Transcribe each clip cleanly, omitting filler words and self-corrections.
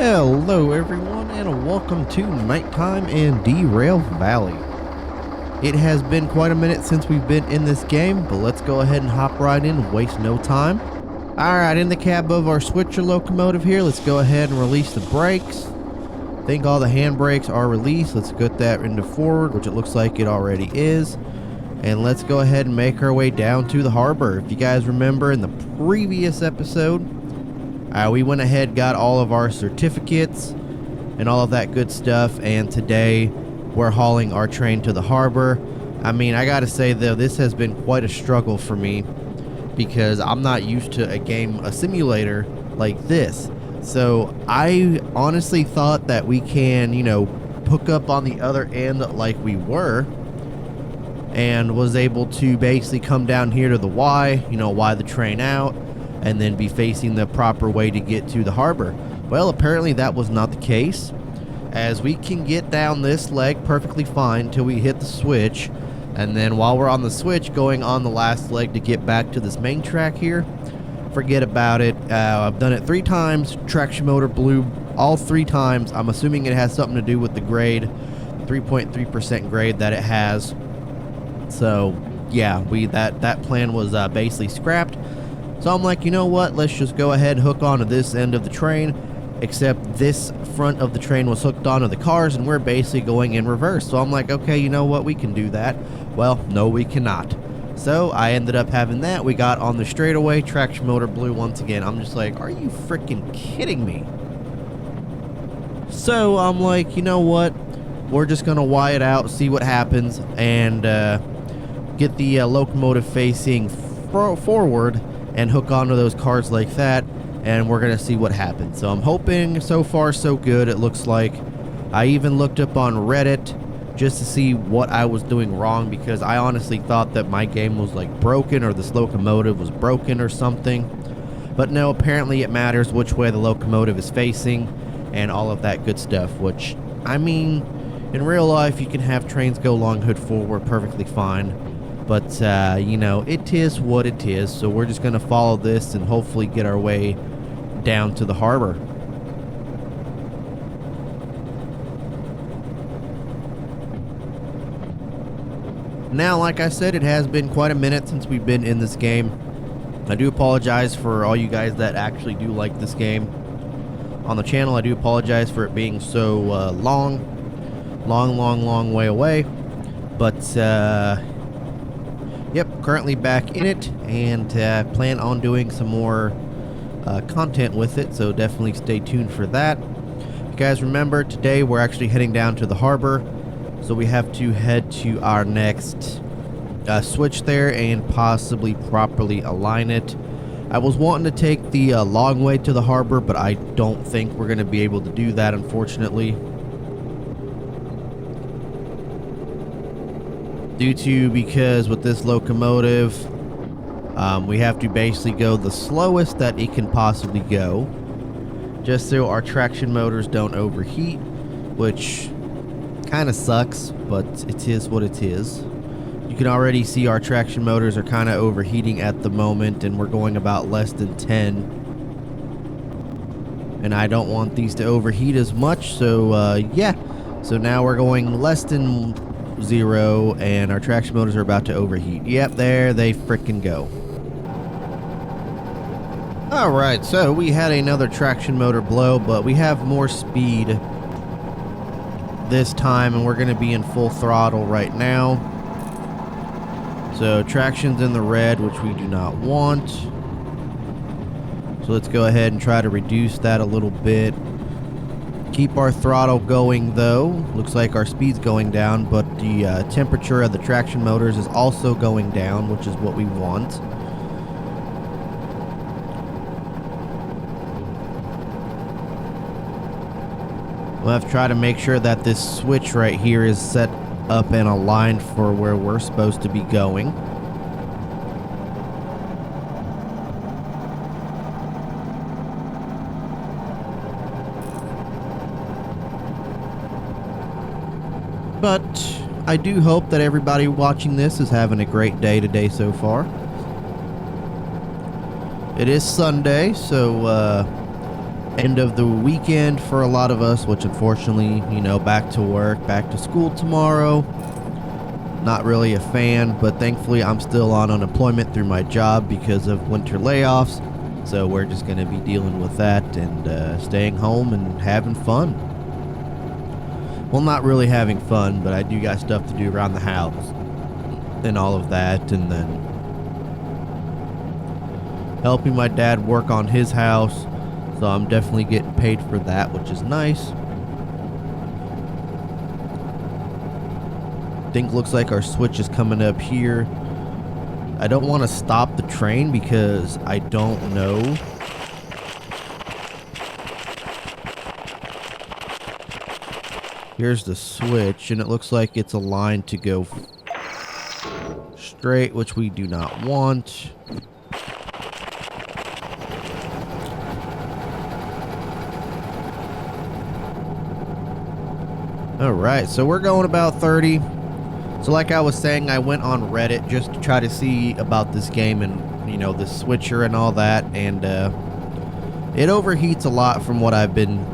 Hello everyone and welcome to nighttime in Derail Valley. It has been quite a minute since we've been in this game, but let's go ahead and hop right in, waste no time. Alright, in the cab of our switcher locomotive here, let's go ahead and release the brakes. I think all the handbrakes are released. Let's get that into forward, which it looks like it already is. And let's go ahead and make our way down to the harbor. If you guys remember in the previous episode, we went ahead, got all of our certificates and all of that good stuff, and today we're hauling our train to the harbor. I mean, I gotta say though, this has been quite a struggle for me because I'm not used to a simulator like this. So I honestly thought that we can, hook up on the other end like we were, and was able to basically come down here to the Y, Y the train out, and then be facing the proper way to get to the harbor. Well, apparently that was not the case, as we can get down this leg perfectly fine till we hit the switch, and then while we're on the switch going on the last leg to get back to this main track here, forget about it. I've done it 3 times, traction motor blew all 3 times. I'm assuming it has something to do with the grade, 3.3% grade that it has. So yeah, that plan was basically scrapped. So I'm like, you know what, let's just go ahead and hook onto this end of the train, except this front of the train was hooked onto the cars and we're basically going in reverse. So I'm like, okay, you know what, we can do that. Well, no, we cannot. So I ended up having that. We got on the straightaway, traction motor blew once again. I'm just like, are you freaking kidding me? So I'm like, you know what, we're just gonna Y it out, see what happens, and get the locomotive facing forward and hook onto those cars like that, and we're gonna see what happens. So I'm hoping so far so good. It looks like I even looked up on Reddit just to see what I was doing wrong, because I honestly thought that my game was like broken or this locomotive was broken or something. But no, apparently it matters which way the locomotive is facing and all of that good stuff, which, I mean, in real life you can have trains go long hood forward perfectly fine. But, it is what it is, so we're just going to follow this and hopefully get our way down to the harbor. Now, like I said, it has been quite a minute since we've been in this game. I do apologize for all you guys that actually do like this game on the channel. I do apologize for it being so long way away. But, yep, currently back in it, and plan on doing some more content with it, so definitely stay tuned for that. If you guys remember, today we're actually heading down to the harbor, so we have to head to our next switch there and possibly properly align it. I was wanting to take the long way to the harbor, but I don't think we're going to be able to do that, unfortunately. Because with this locomotive, we have to basically go the slowest that it can possibly go, just so our traction motors don't overheat, which kind of sucks, but it is what it is. You can already see our traction motors are kind of overheating at the moment, and we're going about less than 10. And I don't want these to overheat as much, so yeah. So now we're going less than 0, and our traction motors are about to overheat. Yep, there they frickin' go. Alright, so we had another traction motor blow, but we have more speed this time, and we're going to be in full throttle right now. So traction's in the red, which we do not want. So let's go ahead and try to reduce that a little bit. Keep our throttle going though. Looks like our speed's going down, but the temperature of the traction motors is also going down, which is what we want. We'll have to try to make sure that this switch right here is set up and aligned for where we're supposed to be going. But I do hope that everybody watching this is having a great day today so far. It is Sunday, so end of the weekend for a lot of us, which unfortunately, you know, back to work, back to school tomorrow. Not really a fan, but thankfully I'm still on unemployment through my job because of winter layoffs. So we're just going to be dealing with that and staying home and having fun. Well, not really having fun, but I do got stuff to do around the house and all of that, and then helping my dad work on his house. So I'm definitely getting paid for that, which is nice. Think looks like our switch is coming up here. I don't want to stop the train because I don't know. Here's the switch, and it looks like it's aligned to go straight, which we do not want. Alright, so we're going about 30. So like I was saying, I went on Reddit just to try to see about this game and, you know, the switcher and all that. And it overheats a lot from what I've been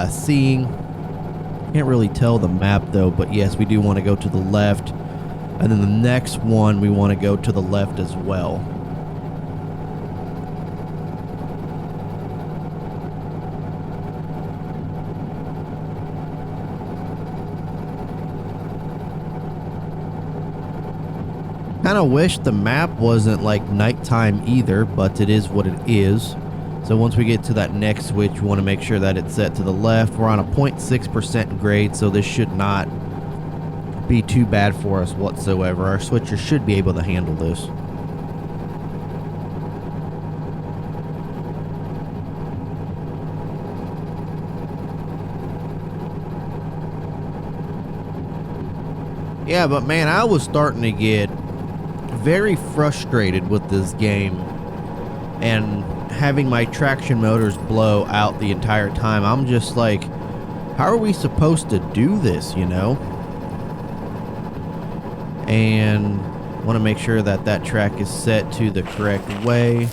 seeing. Can't really tell the map though, but yes, we do want to go to the left. And then the next one, we want to go to the left as well. Kind of wish the map wasn't like nighttime either, but it is what it is. So once we get to that next switch, we want to make sure that it's set to the left. We're on a 0.6% grade, so this should not be too bad for us whatsoever. Our switcher should be able to handle this. Yeah, but man, I was starting to get very frustrated with this game and having my traction motors blow out the entire time. I'm just like, how are we supposed to do this, you know? And want to make sure that that track is set to the correct way.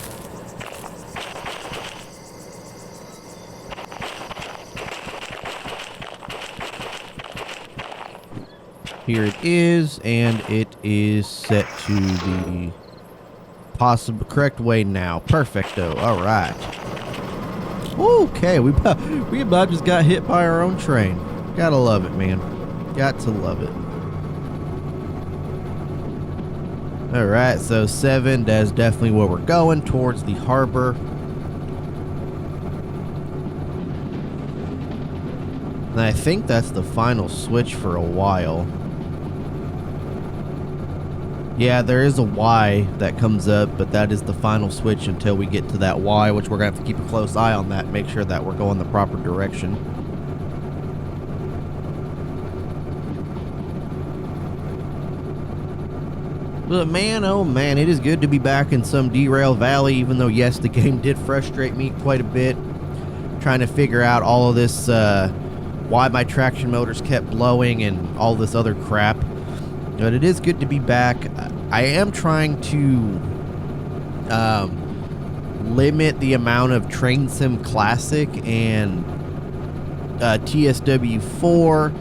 Here it is, and it is set to the possible correct way now. Perfecto. All right. Okay, we about just got hit by our own train. Gotta love it, man. Got to love it. All right, so 7, that's definitely where we're going, towards the harbor. And I think that's the final switch for a while. Yeah, there is a Y that comes up, but that is the final switch until we get to that Y, which we're going to have to keep a close eye on that, make sure that we're going the proper direction. But man, oh man, it is good to be back in some Derail Valley, even though, yes, the game did frustrate me quite a bit. Trying to figure out all of this, why my traction motors kept blowing and all this other crap. But it is good to be back. I am trying to limit the amount of Train Sim Classic and TSW4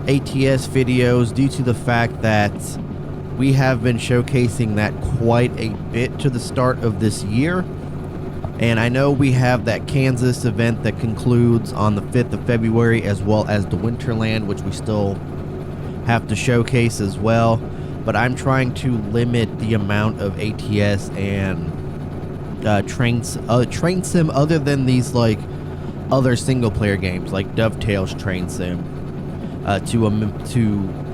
ATS videos due to the fact that we have been showcasing that quite a bit to the start of this year. And I know we have that Kansas event that concludes on the 5th of February, as well as the Winterland, which we still have to showcase as well. But I'm trying to limit the amount of ATS and train sim other than these like other single player games like Dovetail's Train Sim to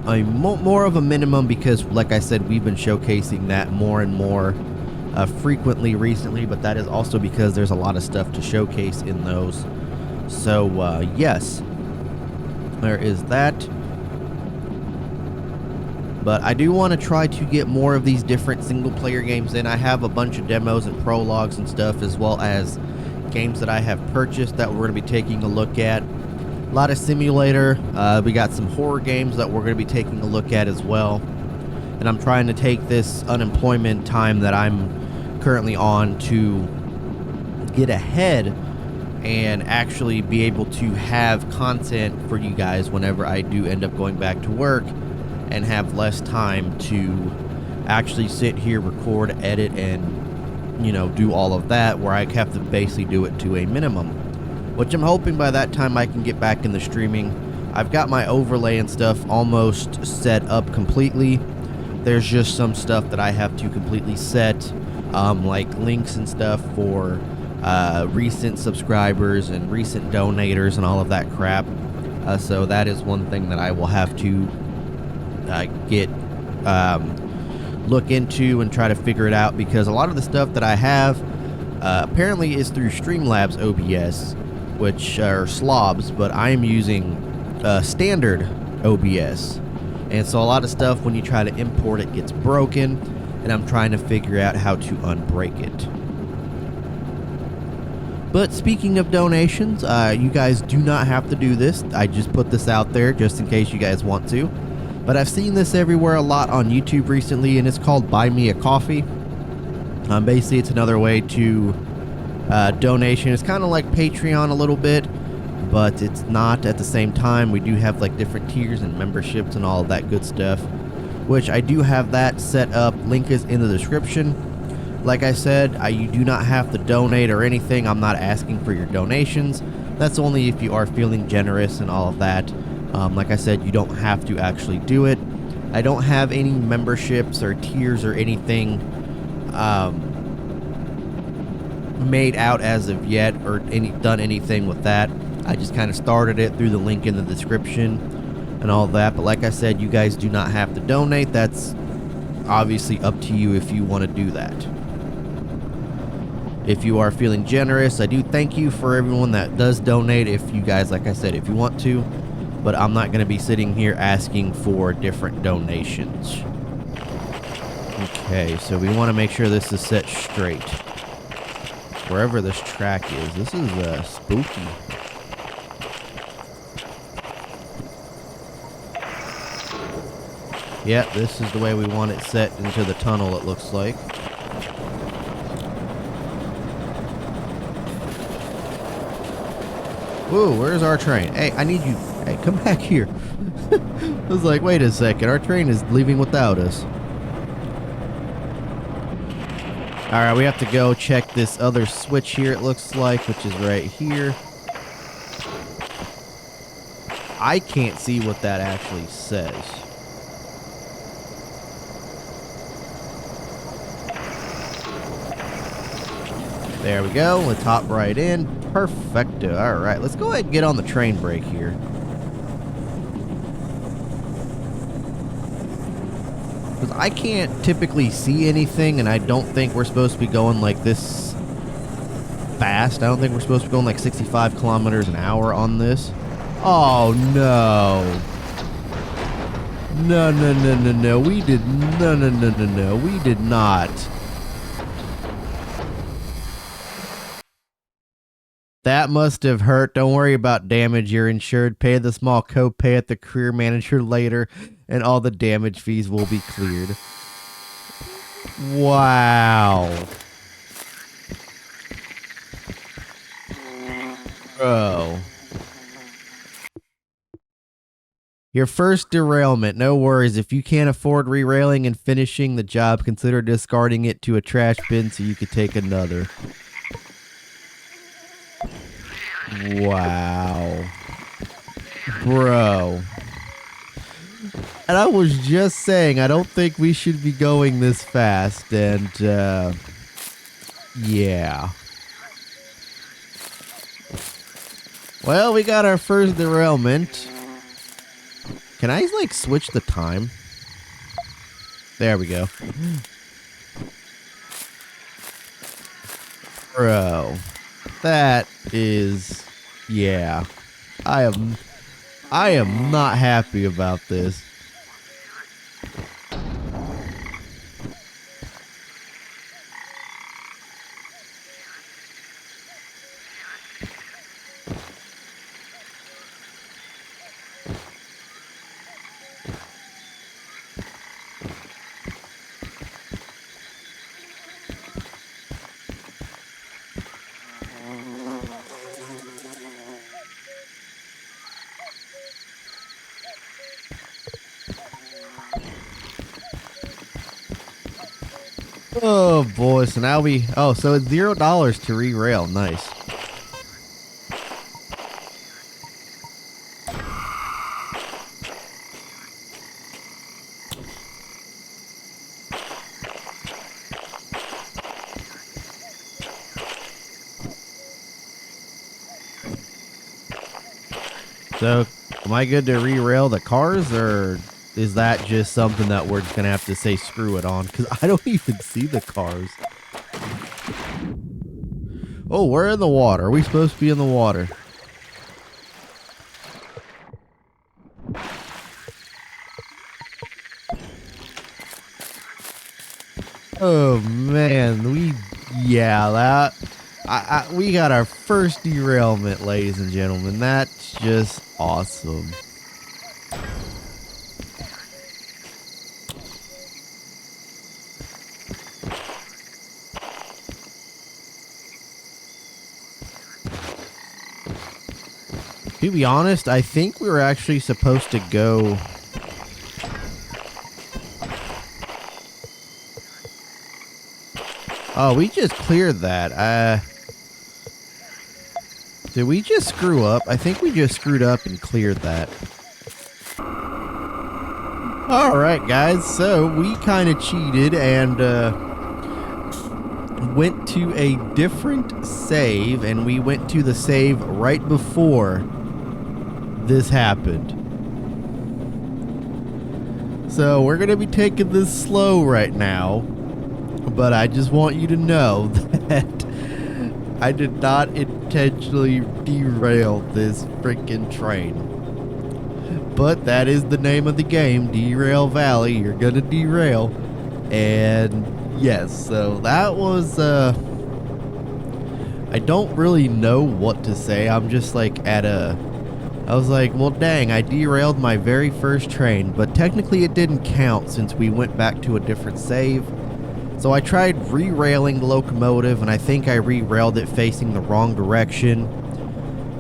a more of a minimum, because like I said, we've been showcasing that more and more frequently recently, but that is also because there's a lot of stuff to showcase in those. So yes, there is that. But I do want to try to get more of these different single player games in. I have a bunch of demos and prologues and stuff, as well as games that I have purchased that we're going to be taking a look at. A lot of simulator. We got some horror games that we're going to be taking a look at as well. And I'm trying to take this unemployment time that I'm currently on to get ahead and actually be able to have content for you guys whenever I do end up going back to work and have less time to actually sit here, record, edit, and, you know, do all of that, where I have to basically do it to a minimum, which I'm hoping by that time I can get back in the streaming. I've got my overlay and stuff almost set up completely. There's just some stuff that I have to completely set, like links and stuff for recent subscribers and recent donators and all of that crap. So that is one thing that I will have to look into and try to figure it out, because a lot of the stuff that I have apparently is through Streamlabs OBS, which are slobs, but I am using standard OBS. And so a lot of stuff, when you try to import it, gets broken, and I'm trying to figure out how to unbreak it. But speaking of donations, you guys do not have to do this. I just put this out there just in case you guys want to. But I've seen this everywhere a lot on YouTube recently, and it's called Buy Me a Coffee. Basically, it's another way to donation. It's kind of like Patreon a little bit, but it's not at the same time. We do have like different tiers and memberships and all of that good stuff, which I do have that set up. Link is in the description. Like I said, you do not have to donate or anything. I'm not asking for your donations. That's only if you are feeling generous and all of that. Like I said, you don't have to actually do it. I don't have any memberships or tiers or anything made out as of yet, or done anything with that. I just kind of started it through the link in the description and all that. But like I said, you guys do not have to donate. That's obviously up to you if you want to do that. If you are feeling generous, I do thank you for everyone that does donate. If you guys, like I said, if you want to, but I'm not going to be sitting here asking for different donations. Okay, so we want to make sure this is set straight. Wherever this track is, this is spooky. Yep, this is the way we want it set into the tunnel, it looks like. Whoa, where's our train? Hey, I need you. Hey, come back here. I was like, wait a second. Our train is leaving without us. Alright, we have to go check this other switch here, it looks like, which is right here. I can't see what that actually says. There we go. Let's hop right in. Perfecto. All right, let's go ahead and get on the train brake here. Because I can't typically see anything, and I don't think we're supposed to be going like this fast. I don't think we're supposed to be going like 65 kilometers an hour on this. Oh, no. No, no, no, no, no. We did... No, no, no, no, no. We did not. That must have hurt. Don't worry about damage. You're insured. Pay the small copay at the career manager later, and all the damage fees will be cleared. Wow. Bro. Your first derailment. No worries. If you can't afford re-railing and finishing the job, consider discarding it to a trash bin so you could take another. Wow. Bro. And I was just saying, I don't think we should be going this fast, and, yeah. Well, we got our first derailment. Can I, like, switch the time? There we go. Bro. That is, yeah. I am not happy about this. Oh boy, so now so it's $0 to re-rail. Nice. So, am I good to re-rail the cars, or is that just something that we're just gonna have to say screw it on? Because I don't even see the cars. Oh, we're in the water. Are we supposed to be in the water? Oh man, we got our first derailment, ladies and gentlemen. That's just awesome. To be honest, I think we were actually supposed to go. Oh, we just cleared that. Did we just screw up? I think we just screwed up and cleared that. Alright, guys. So, we kind of cheated and went to a different save, and we went to the save right before this happened. So, we're going to be taking this slow right now. But I just want you to know that I did not intentionally derail this freaking train. But that is the name of the game, Derail Valley. You're gonna derail. And yes, so that was I don't really know what to say. I'm just like I was like, well dang, I derailed my very first train, but technically it didn't count since we went back to a different save. So I tried re-railing the locomotive, and I think I re-railed it facing the wrong direction.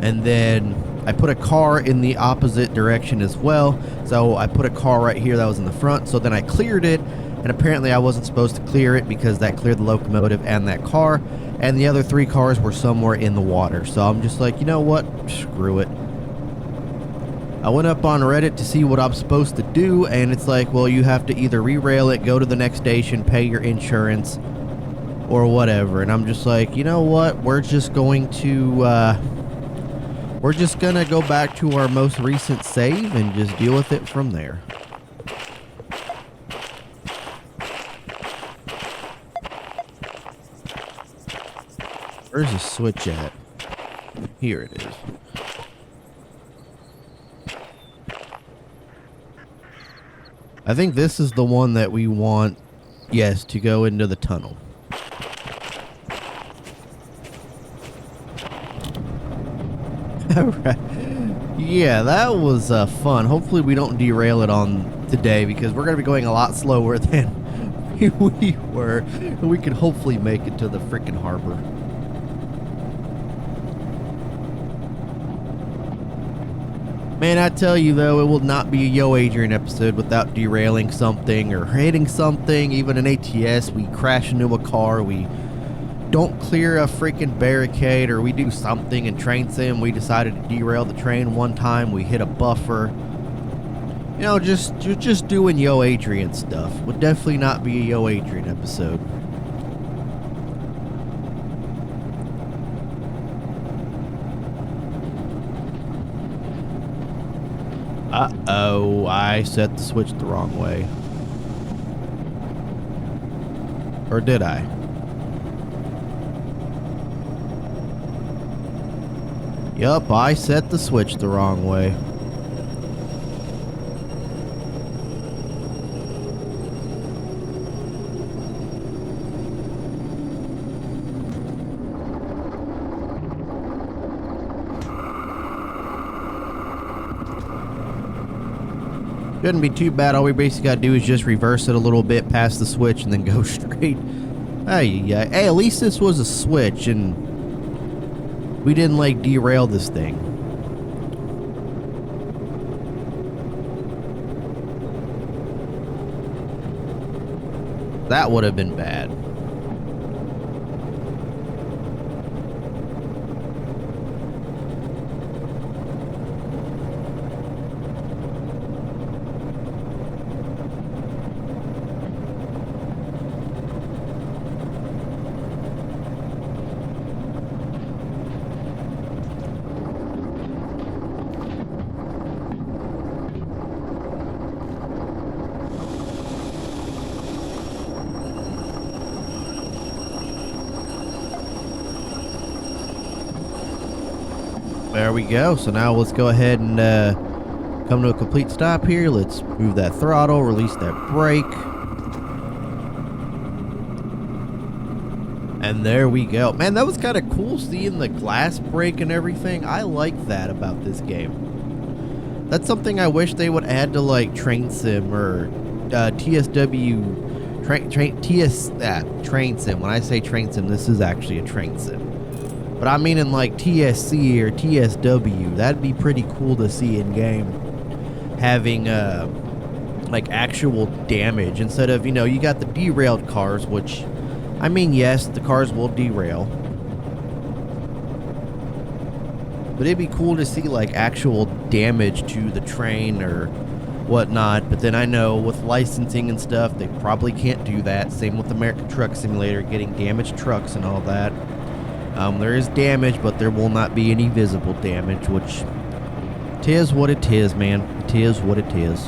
And then I put a car in the opposite direction as well. So I put a car right here that was in the front. So then I cleared it, and apparently I wasn't supposed to clear it because that cleared the locomotive and that car. And the other 3 cars were somewhere in the water. So I'm just like, you know what? Screw it. I went up on Reddit to see what I'm supposed to do, and it's like, well, you have to either re-rail it, go to the next station, pay your insurance, or whatever. And I'm just like, you know what? We're just gonna go back to our most recent save and just deal with it from there. Where's the switch at? Here it is. I think this is the one that we want, yes, to go into the tunnel. Alright. Yeah, that was fun. Hopefully we don't derail it on today, because we're going to be going a lot slower than we were. We can hopefully make it to the freaking harbor. Man, I tell you though, it will not be a YoAdrian episode without derailing something or hitting something, even an ATS. We crash into a car, we don't clear a freaking barricade, or we do something in train sim. We decided to derail the train one time, we hit a buffer. You know, just doing YoAdrian stuff. Would definitely not be a YoAdrian episode. Uh-oh, I set the switch the wrong way. Or did I? Yup, I set the switch the wrong way. Shouldn't be too bad. All we basically gotta do is just reverse it a little bit past the switch and then go straight. Hey, at least this was a switch and we didn't like derail this thing. That would have been bad. There we go. So now let's go ahead and come to a complete stop here. Let's move that throttle, release that brake. And there we go. Man, that was kind of cool seeing the glass break and everything. I like that about this game. That's something I wish they would add to like Train Sim or TSW Train Sim. When I say Train Sim, this is actually a Train Sim. But I mean in like TSC or TSW, that'd be pretty cool to see in game. Having like actual damage instead of, you know, you got the derailed cars, which, I mean, yes, the cars will derail. But it'd be cool to see like actual damage to the train or whatnot. But then I know with licensing and stuff, they probably can't do that. Same with American Truck Simulator, getting damaged trucks and all that. There is damage, but there will not be any visible damage, which it is what it is, man. It is what it is.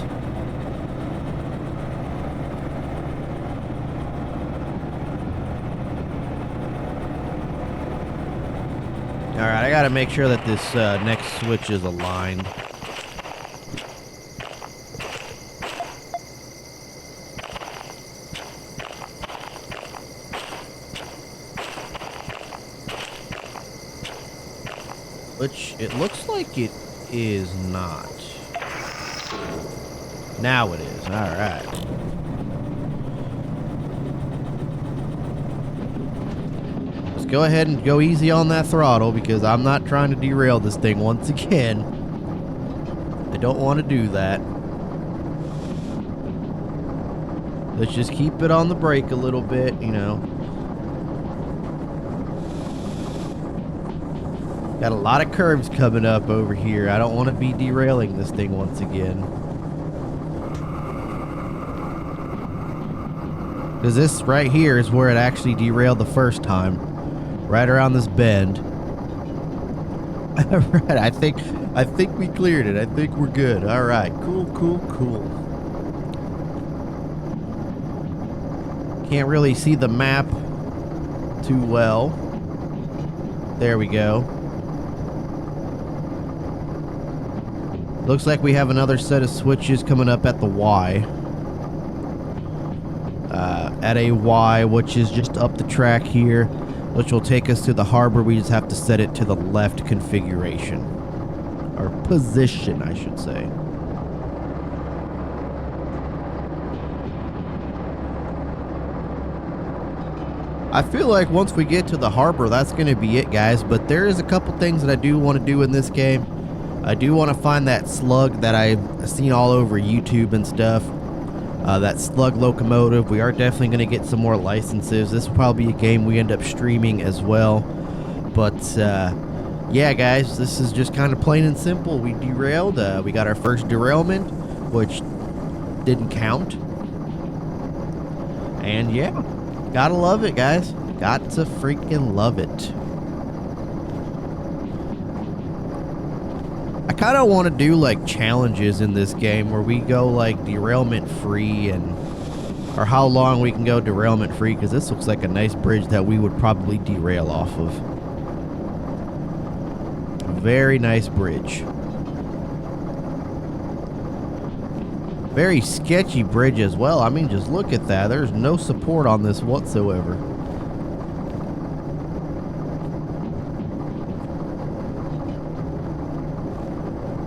Alright, I gotta make sure that this next switch is aligned. Which it looks like it is not. Now it is. Alright. Let's go ahead and go easy on that throttle because I'm not trying to derail this thing once again. I don't want to do that. Let's just keep it on the brake a little bit, you know. Got a lot of curves coming up over here. I don't want to be derailing this thing once again. Because this right here is where it actually derailed the first time. Right around this bend. Alright, I think we cleared it. I think we're good. Alright, cool. Can't really see the map too well. There we go. Looks like we have another set of switches coming up at the Y. At a Y, which is just up the track here, which will take us to the harbor. We just have to set it to the left configuration. Or position, I should say. I feel like once we get to the harbor, that's going to be it, guys. But there is a couple things that I do want to do in this game. I do want to find that slug that I've seen all over YouTube and stuff. That slug locomotive. We are definitely going to get some more licenses. This will probably be a game we end up streaming as well. But yeah, guys, this is just kind of plain and simple. We derailed. We got our first derailment, which didn't count. And yeah, gotta love it, guys. Got to freaking love it. I kind of want to do like challenges in this game where we go like derailment free, and or how long we can go derailment free, because this looks like a nice bridge that we would probably derail off of. Very nice bridge. Very sketchy bridge as well. I mean, just look at that. There's no support on this whatsoever.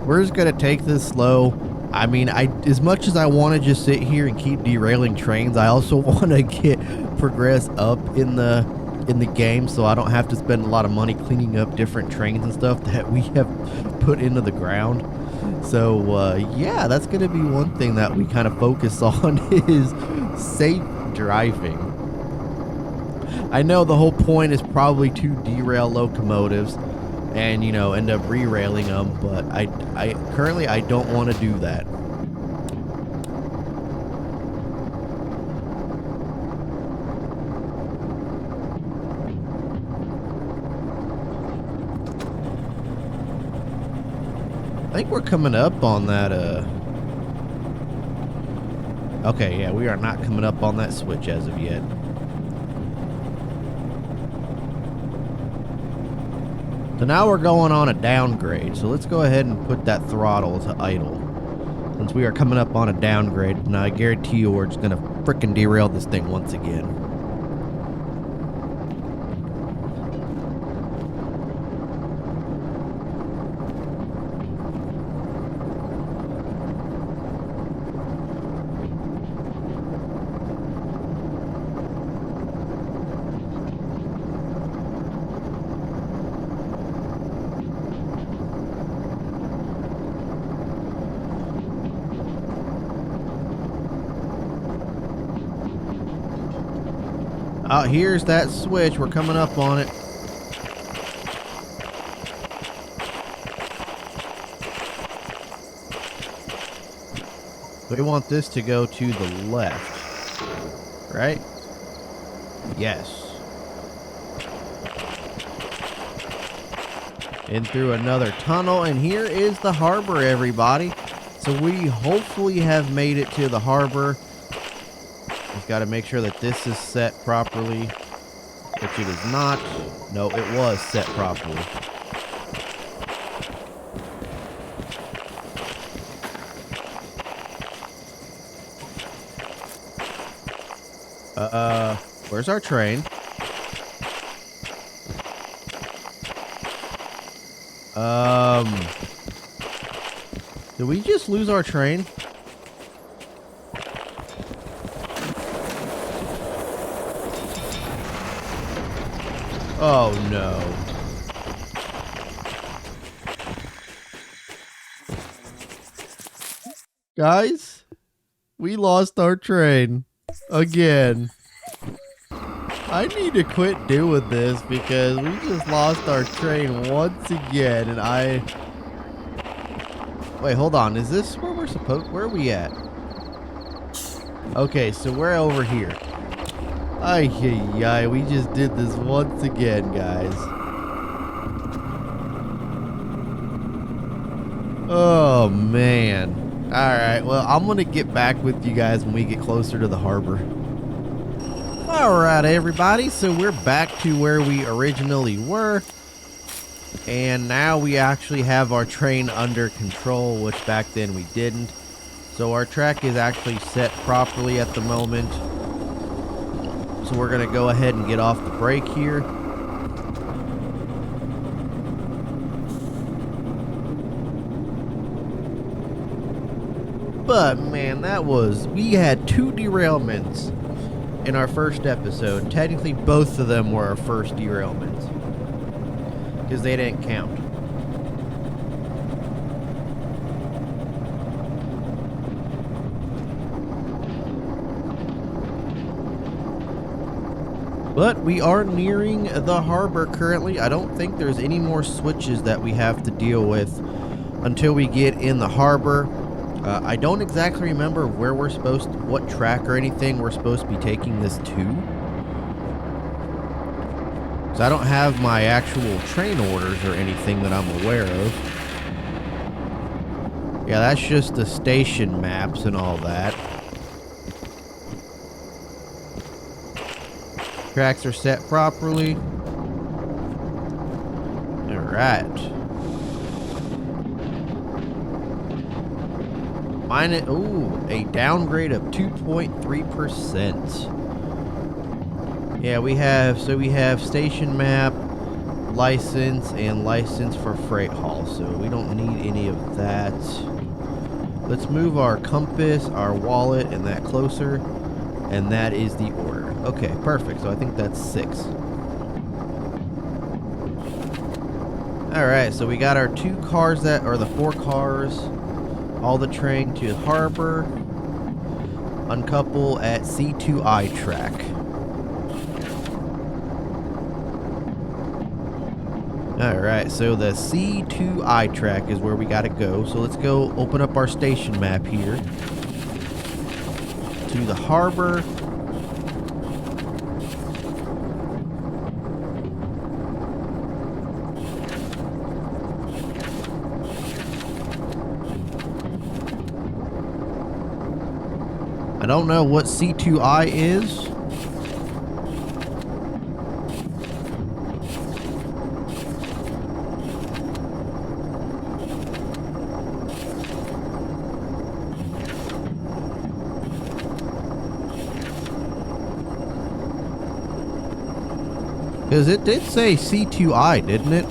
We're just going to take this slow. I mean, as much as I want to just sit here and keep derailing trains, I also want to progress up in the game, so I don't have to spend a lot of money cleaning up different trains and stuff that we have put into the ground. So yeah, that's going to be one thing that we kind of focus on is driving. I know the whole point is probably to derail locomotives and, you know, end up re-railing them, but I currently I don't want to do that. I think we're coming up on that, okay, yeah, we are not coming up on that switch as of yet. So now we're going on a downgrade, so let's go ahead and put that throttle to idle. Since we are coming up on a downgrade, and I guarantee you we're just gonna frickin' derail this thing once again. Here's that switch. We're coming up on it. We want this to go to the left, right? Yes. In through another tunnel, and here is the harbor, everybody. So we hopefully have made it to the harbor. We've got to make sure that this is set properly, which it is not. No, it was set properly. Where's our train? Did we just lose our train? Oh no. Guys, we lost our train again. I need to quit doing this because we just lost our train once again, and wait, hold on. Is this where we're supposed? Where are we at? Okay, so we're over here. Ay, we just did this once again, guys. Oh, man. Alright, well, I'm going to get back with you guys when we get closer to the harbor. Alright, everybody, so we're back to where we originally were. And now we actually have our train under control, which back then we didn't. So our track is actually set properly at the moment. So we're going to go ahead and get off the brake here. But man, we had 2 derailments in our first episode. Technically, both of them were our first derailments, because they didn't count. But we are nearing the harbor currently. I don't think there's any more switches that we have to deal with until we get in the harbor. I don't exactly remember where we're supposed to, what track or anything we're supposed to be taking this to. Because I don't have my actual train orders or anything that I'm aware of. Yeah, that's just the station maps and all that. Tracks are set properly. Alright. A downgrade of 2.3%. Yeah, we have station map, license, and license for freight haul, so we don't need any of that. Let's move our compass, our wallet, and that closer, and that is the order. Okay, perfect. So I think that's 6. Alright, so we got our 2 cars the 4 cars, all the train to the harbor. Uncouple at C2I track. Alright, so the C2I track is where we gotta go. So let's go open up our station map here. To the harbor. I don't know what C2I is. Because it did say C2I, didn't it?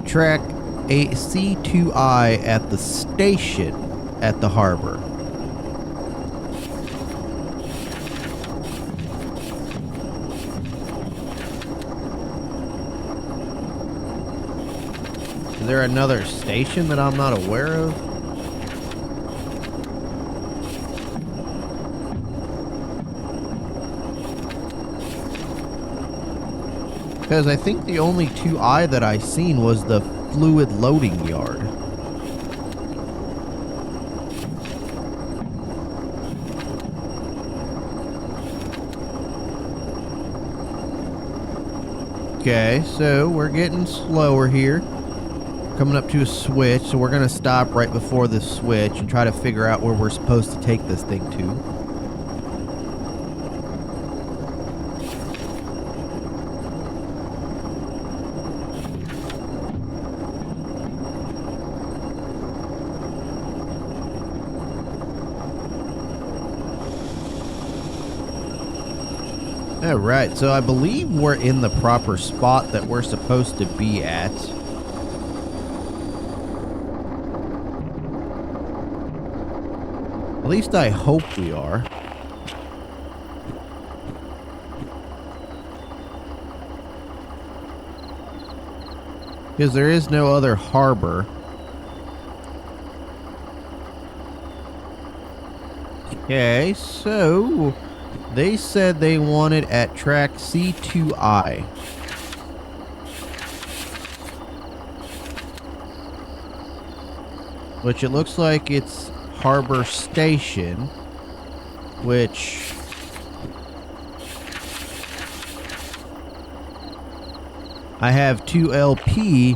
Track a C2I at the station at the harbor. Is there another station that I'm not aware of? Because I think the only 2I that I seen was the fluid loading yard. Okay, so we're getting slower here. Coming up to a switch, so we're going to stop right before this switch and try to figure out where we're supposed to take this thing to. Alright, so I believe we're in the proper spot that we're supposed to be at. At least I hope we are. Because there is no other harbor. Okay, so they said they wanted at track C2I. Which it looks like it's Harbor Station, which I have 2 LP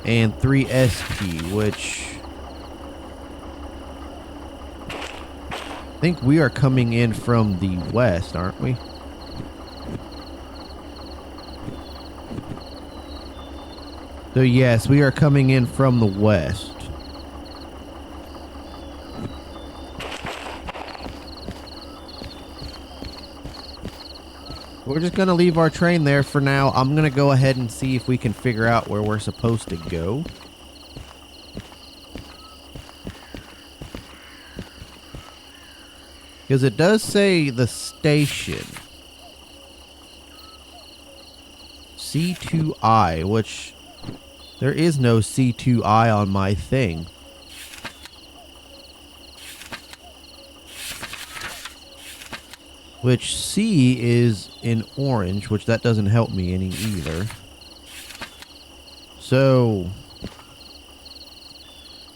and 3 SP, which I think we are coming in from the west, aren't we? So yes, we are coming in from the west. We're just going to leave our train there for now. I'm going to go ahead and see if we can figure out where we're supposed to go. Because it does say the station. C2I, which there is no C2I on my thing. Which C is in orange, which that doesn't help me any either. So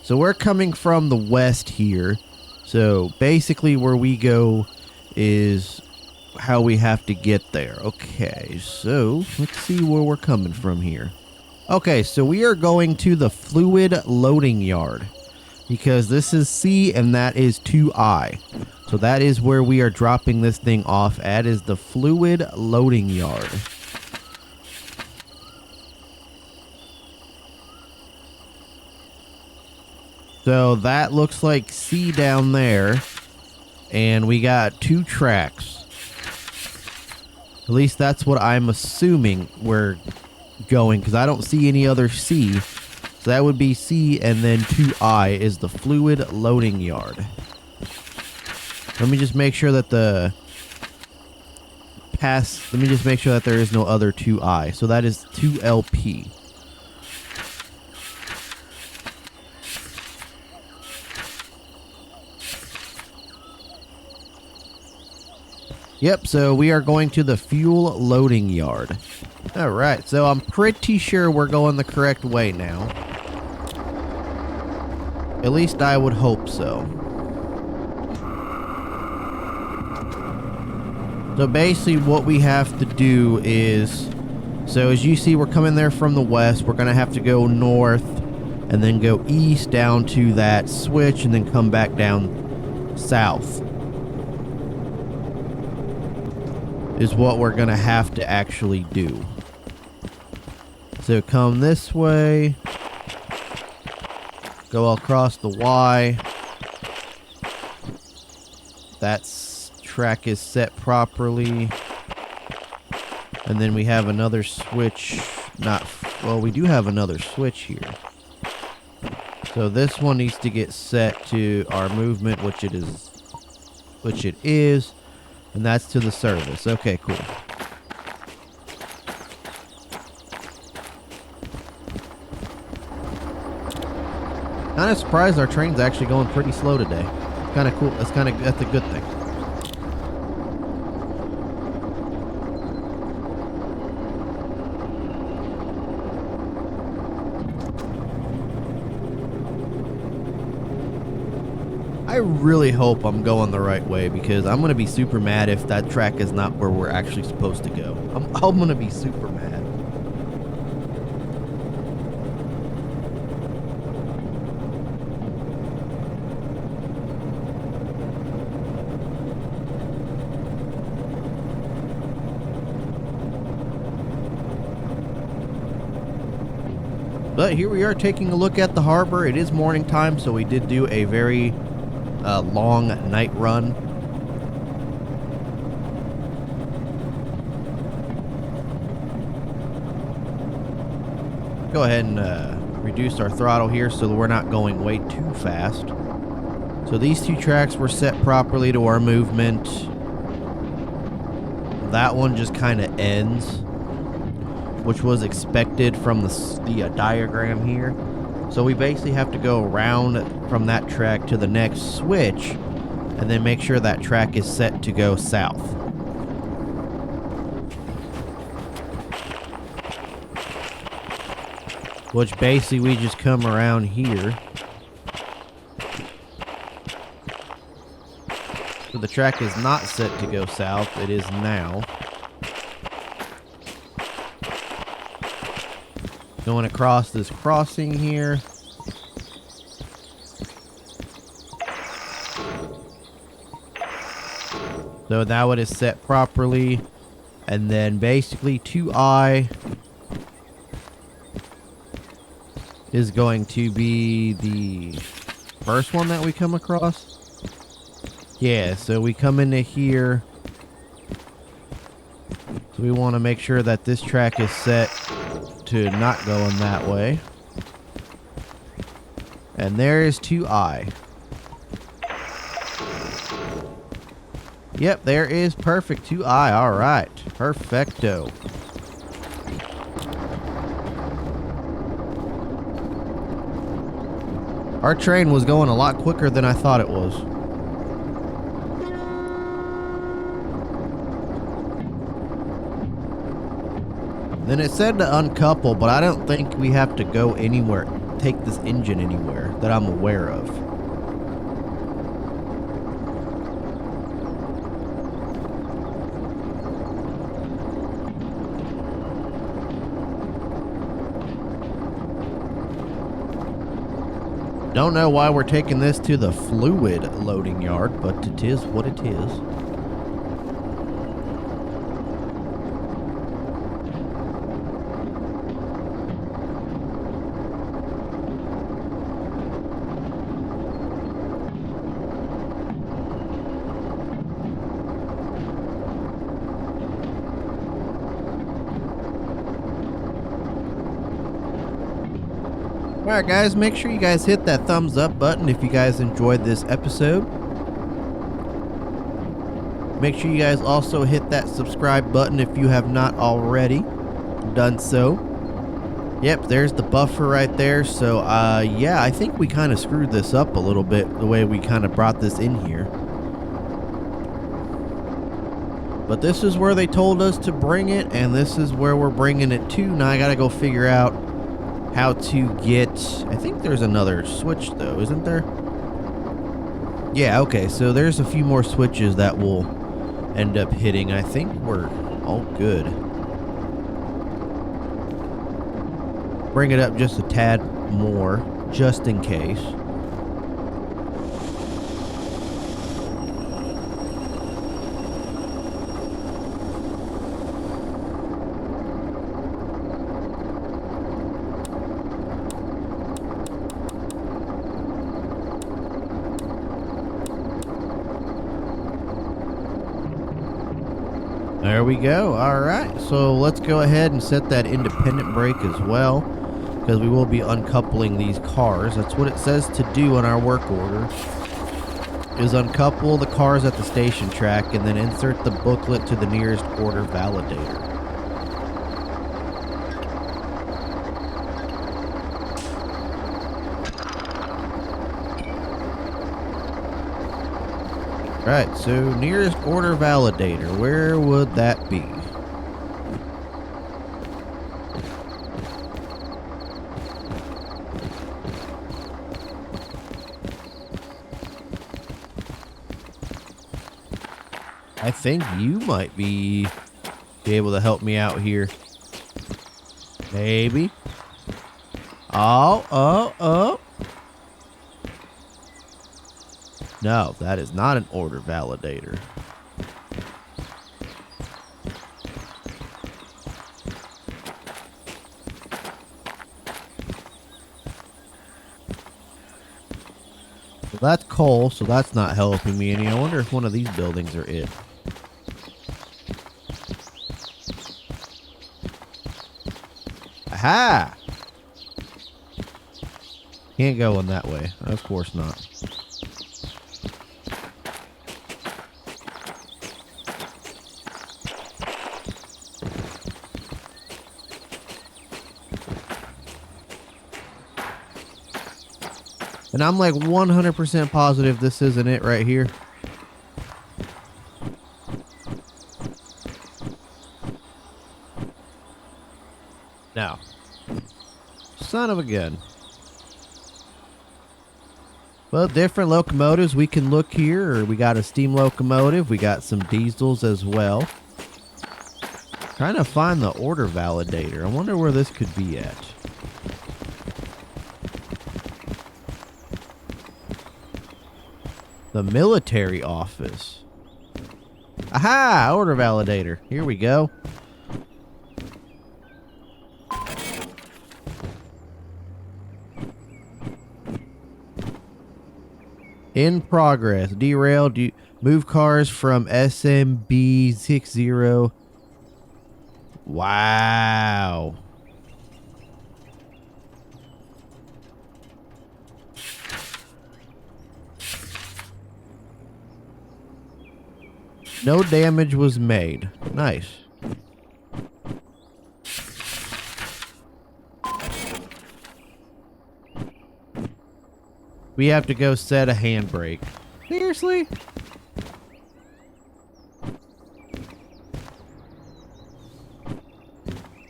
we're coming from the west here. So basically where we go is how we have to get there. Okay, so let's see where we're coming from here. Okay, so we are going to the fluid loading yard. Because this is C and that is 2I. So that is where we are dropping this thing off at, is the fluid loading yard. So that looks like C down there. And we got 2 tracks. At least that's what I'm assuming we're going, because I don't see any other C. So that would be C, and then 2I is the fluid loading yard. Let me just make sure that let me just make sure that there is no other 2I. So that is 2 LP. Yep, so we are going to the fuel loading yard. Alright, so I'm pretty sure we're going the correct way now. At least I would hope so. So basically what we have to do is, so as you see, we're coming there from the west. We're going to have to go north and then go east down to that switch and then come back down south. Is what we're going to have to actually do. So come this way. Go across the Y. That track is set properly. And then we have another switch. Well, we do have another switch here. So this one needs to get set to our movement, which it is. And that's to the service. Okay, cool. Kind of surprised our train's actually going pretty slow today. It's kind of cool. That's a good thing. I really hope I'm going the right way because I'm going to be super mad if that track is not where we're actually supposed to go. I'm going to be super mad. But here we are taking a look at the harbor. It is morning time, so we did do a very long night run. Go ahead and reduce our throttle here so that we're not going way too fast. So these two tracks were set properly to our movement. That one just kind of ends, which was expected from the diagram here. So we basically have to go around from that track to the next switch and then make sure that track is set to go south. Which basically we just come around here. So the track is not set to go south, it is now. Going across this crossing here. So now it is set properly. And then basically 2I is going to be the first one that we come across. Yeah, so we come into here. So we want to make sure that this track is set to not going that way. And there is 2I. Yep, there is perfect 2I. All right, perfecto. Our train was going a lot quicker than I thought it was. Then it said to uncouple, but I don't think we have to go anywhere, take this engine anywhere that I'm aware of. Don't know why we're taking this to the fluid loading yard, but it is what it is. Alright guys, make sure you guys hit that thumbs up button if you guys enjoyed this episode. Make sure you guys also hit that subscribe button if you have not already done so. Yep, there's the buffer right there. So yeah, I think we kind of screwed this up a little bit the way we kind of brought this in here. But this is where they told us to bring it, and this is where we're bringing it to. Now I gotta go figure out how to get... I think there's another switch, though, isn't there? Yeah, okay, so there's a few more switches that will end up hitting. I think we're all good. Bring it up just a tad more, just in case. There we go. All right, so let's go ahead and set that independent brake as well, because we will be uncoupling these cars. That's what it says to do on our work order, is uncouple the cars at the station track and then insert the booklet to the nearest order validator. Right, so nearest order validator, where would that be? I think you might be able to help me out here. Maybe. Oh. No, that is not an order validator. So that's coal, so that's not helping me any. I wonder if one of these buildings are it. Aha! Can't go in that way. Of course not. And I'm like 100% positive this isn't it right here. No. Son of a gun. Well, different locomotives. We can look here. We got a steam locomotive. We got some diesels as well. Trying to find the order validator. I wonder where this could be at. The military office. Aha! Order validator. Here we go. In progress. Derailed. Move cars from SMB 60. Wow. No damage was made. Nice. We have to go set a handbrake. Seriously?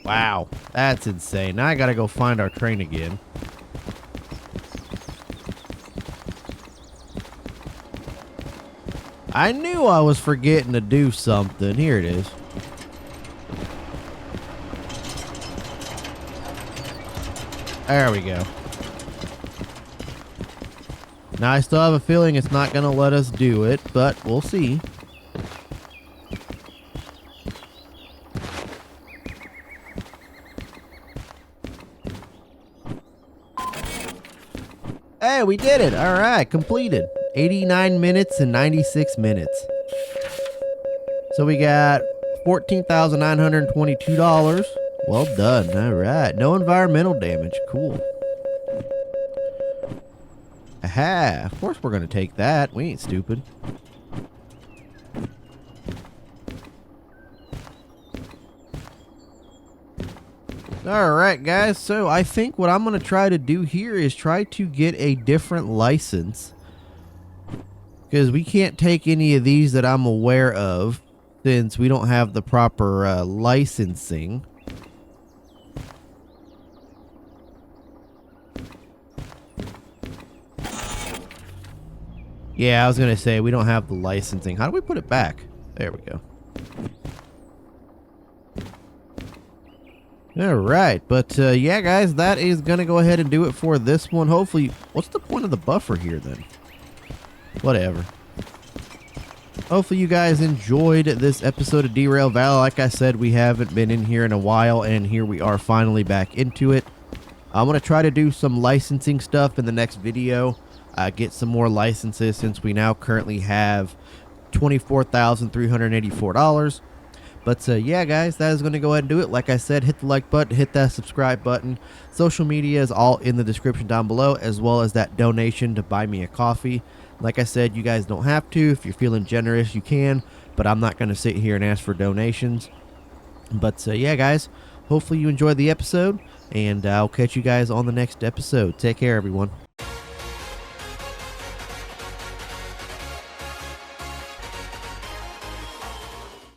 Wow, that's insane. Now I gotta go find our train again. I knew I was forgetting to do something. Here it is. There we go. Now I still have a feeling it's not going to let us do it, but we'll see. Hey, we did it. All right, completed. 89 minutes and 96 minutes. So we got $14,922. Well done. All right. No environmental damage. Cool. Aha. Of course we're going to take that. We ain't stupid. All right, guys. So I think what I'm going to try to do here is try to get a different license, because we can't take any of these that I'm aware of. since we don't have the proper licensing. Yeah, I was going to say we don't have the licensing. How do we put it back? There we go. All right, but yeah, guys, that is going to go ahead and do it for this one. Hopefully, what's the point of the buffer here then? Whatever. Hopefully you guys enjoyed this episode of Derail Valley. Like I said, we haven't been in here in a while, and here we are finally back into it. I'm going to try to do some licensing stuff in the next video. Get some more licenses since we now currently have $24,384. But yeah, guys, that is going to go ahead and do it. Like I said, hit the like button, hit that subscribe button. Social media is all in the description down below, as well as that donation to buy me a coffee. Like I said, you guys don't have to. If you're feeling generous, you can. But I'm not going to sit here and ask for donations. But yeah, guys, hopefully you enjoyed the episode. And I'll catch you guys on the next episode. Take care, everyone.